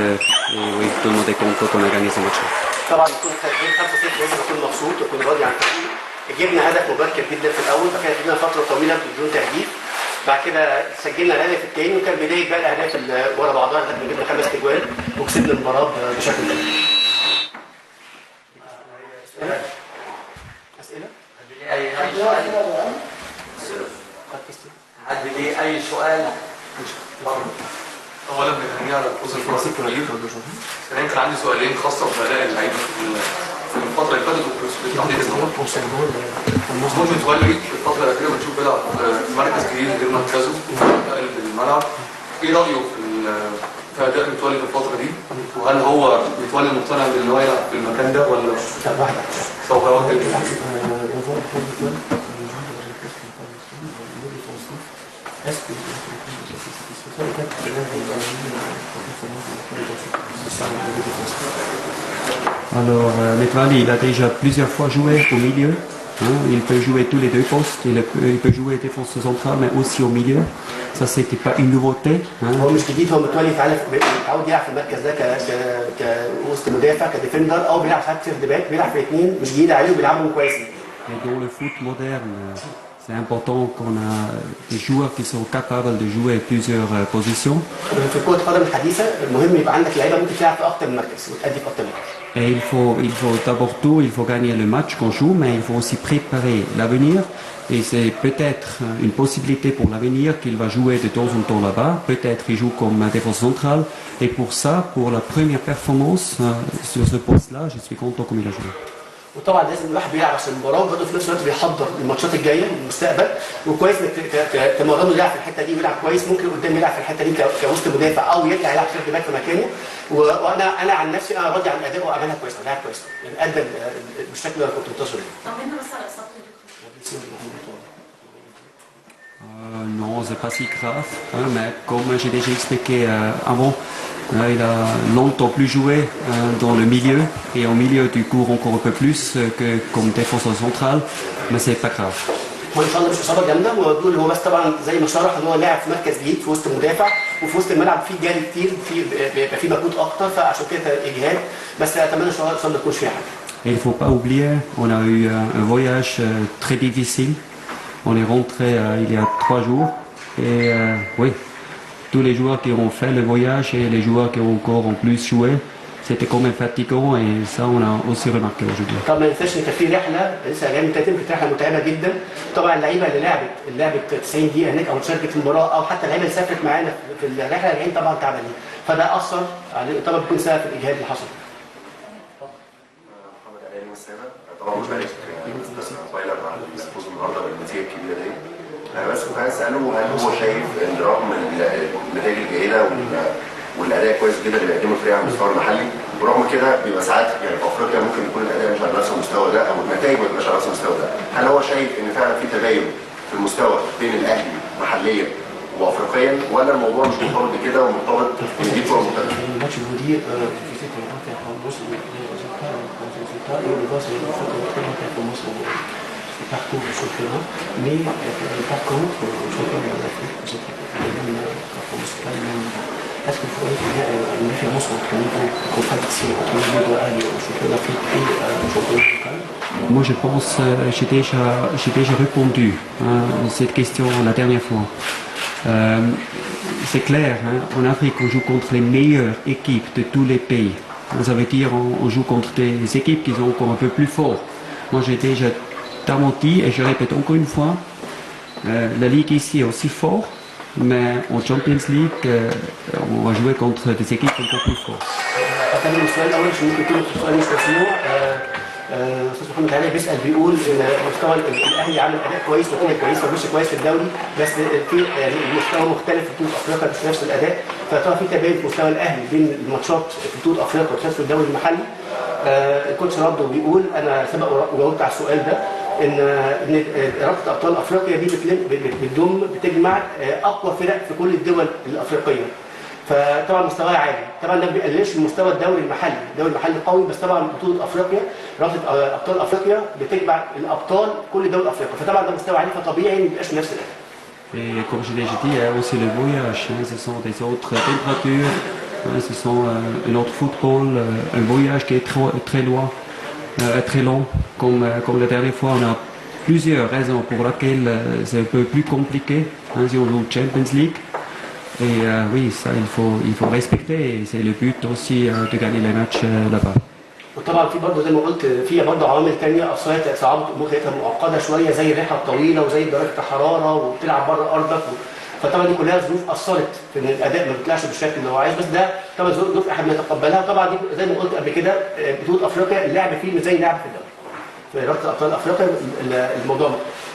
Et oui, tout le monde est content qu'on a gagné ce match. طبعا نكون خارجين 5-0 لازم اكون مبسوط واكون راضي عن الفريق. جبنا هدف مبكر جدا في الاول، بعد كده جبنا فتره طويله بدون تهديف، بعد كده سجلنا الهدف الثاني وكان بدايه بقى الاهداف اللي ورا بعضها لحد ما جبنا 5 اجوال وكسبنا المباراه بشكل كبير. اسئله؟ حد ليه اي سؤال؟ اولا بنهنيه على الفوز الفرنسي الكبير. ثانيا كان عندي سؤالين خاصه باداء اللعيبه في الفتره اللي فاتت وبالتحديد مظبوط متولي في الفتره الاخيره بنشوف بيلعب في مركز جديد غير مركزه في قلب الملعب. ايه رايه في اداء متولي في الفتره دي؟ وهل هو متولي مقتنع بان هو يلعب في المكان ده ولا سوف يواجه؟ Alors, Metwali, il a déjà plusieurs fois joué au milieu. Hein, il peut jouer tous les deux postes. Il peut jouer défense centrale, mais aussi au milieu. Ça, c'était pas une nouveauté. هو مش جديد، هو متولي متعود يلعب في المركز ده كوسط مدافع كديفندر او بيلعب ساعات سيرد باك، بيلعب في الاثنين، مش جديد عليه وبيلعبهم كويس. Et dans le foot moderne, c'est important qu'on a des joueurs qui sont capables de jouer plusieurs positions. في كرة القدم الحديثة المهم يبقى عندك لعيبة ممكن تلعب في أكتر من مركز وتأدي في أكتر من مركز. Et il faut d'abord tout, il faut gagner le match qu'on joue, mais il faut aussi préparer l'avenir. Et c'est peut-être une possibilité pour l'avenir qu'il va jouer de temps en temps là-bas. Peut-être il joue comme défense centrale. Et pour ça, pour la première performance sur ce poste-là, je suis content comme il a joué. وطبعا لازم الواحد بيلعب عشان المباراه وبرضه في نفس الوقت بيحضر الماتشات الجايه للمستقبل، وكويس انك تمرنه يلعب في الحته دي ويلعب كويس، ممكن قدام يلعب في الحته دي كوسط مدافع او يرجع يلعب سيرد باك في مكانه. وانا عن نفسي انا راضي عن ادائه وعملها كويس، لاعب كويس يعني ادى بالشكل اللي انا كنت منتظره. طمنا بس على اصابته. Non, c'est pas si grave, hein, mais comme j'ai déjà expliqué avant, il a longtemps plus joué dans le milieu et au milieu du cours encore un peu plus que comme défenseur central, mais c'est pas grave. هو ان شاء الله مش اصابه جامده، ودول هو بس طبعا زي ما شرح ان هو لاعب في مركز جديد في وسط مدافع وفي وسط الملعب فيه جري كتير، بيبقى فيه مجهود اكتر، فعشان كده اجهاد، بس اتمنى ان شاء الله ما تكونش فيها حاجه. Et il ne faut pas oublier, on a eu un voyage très difficile. On est rentré il y a 3 jours et oui, tous les joueurs qui ont fait le voyage et les joueurs qui ont encore en plus joué, c'était quand même fatigant et ça on a aussi remarqué aujourd'hui. طبعا ما ننساش ان كان في رحله لسه جايه من 30 كانت رحله متعبه جدا، طبعا اللعيبه اللي لعبت 90 دقيقه هناك او شاركت في المباراه او حتى اللعيبه اللي سافرت معانا في الرحله راجعين طبعا تعبانين، فده اثر عليه طبعا بيكون سبب في الاجهاد اللي حصل. محمد علي مسامة طبعا مبارك فايلر على الفوز النهارده بالنتيجه الكبيره دي. بس كنت عايز اساله هل هو شايف ان رغم النتائج الجيده والاداء كويس جدا اللي بيقدمه الفريق على المستوى المحلي، ورغم كده بيبقى ساعات يعني في افريقيا ممكن يكون الاداء مش على نفس المستوى ده او النتائج ما تبقاش على نفس المستوى ده، هل هو شايف ان فعلا في تباين في المستوى بين الاهلي محليا وافريقيا ولا الموضوع مش مرتبط بكده ومرتبط ان دي فرق مختلفه؟ الماتش المدير parcours du championnat, mais par contre, le championnat d'Afrique, est-ce que vous voyez qu'il y a une différence entre le niveau de compétition entre le niveau de l'Ali au championnat d'Afrique et le championnat local? Moi je pense, j'ai déjà répondu à cette question la dernière fois. C'est clair, hein, en Afrique on joue contre les meilleures équipes de tous les pays. Ça veut dire on joue contre des équipes qui sont encore un peu plus fortes. Moi j'ai déjà menti et je répète encore une fois, la Ligue ici est aussi forte, mais en Champions League on va jouer contre des équipes encore plus fortes. استاذ محمد علي بيسال بيقول مستوى الاهلي عامل اداء كويس وكده كويس وماشي كويس في الدوري، بس في المستوى مختلف في بطوله افريقيا مش نفس الاداء، فطبعا في تباين في مستوى الاهلي بين الماتشات في بطوله افريقيا وماتشات في الدوري المحلي. الكوتش رد وبيقول انا سبق وجاوبت على السؤال ده ان رابطه ابطال افريقيا دي بتجمع اقوى فرق في كل الدول الافريقيه، فطبعا مستواه عالي، طبعا ده ما بيقللش من مستوى الدوري المحلي قوي، بس طبعا بطوله افريقيا رابطه ابطال افريقيا بتجمع الابطال كل دول افريقيا، فطبعا ده مستوى عالي فطبيعي ما يبقاش نفس الاداء. Et comme je l'ai dit, il y a aussi le voyage, hein, ce sont des autres températures, Ce sont un autre football, un voyage qui est très loin, très long. Comme la dernière fois, on a plusieurs raisons pour lesquelles c'est un peu plus compliqué si on joue Champions League. Et oui, ça il faut respecter et c'est le but aussi de gagner les matchs là-bas. وطبعا في برضه زي ما قلت في برضه عوامل ثانيه اثرت صعوبه الامور كانت معقده شويه زي الرحله الطويله وزي درجه الحراره وبتلعب بره ارضك فطبعا دي كلها ظروف اثرت في ان الاداء ما بيطلعش بالشكل اللي هو عايز بس ده طبعا ظروف احنا بنتقبلها طبعا دي زي ما قلت قبل كده بطوله افريقيا اللعب فيه مش زي اللعب في الدوري في رابطه ابطال افريقيا الموضوع مختلف.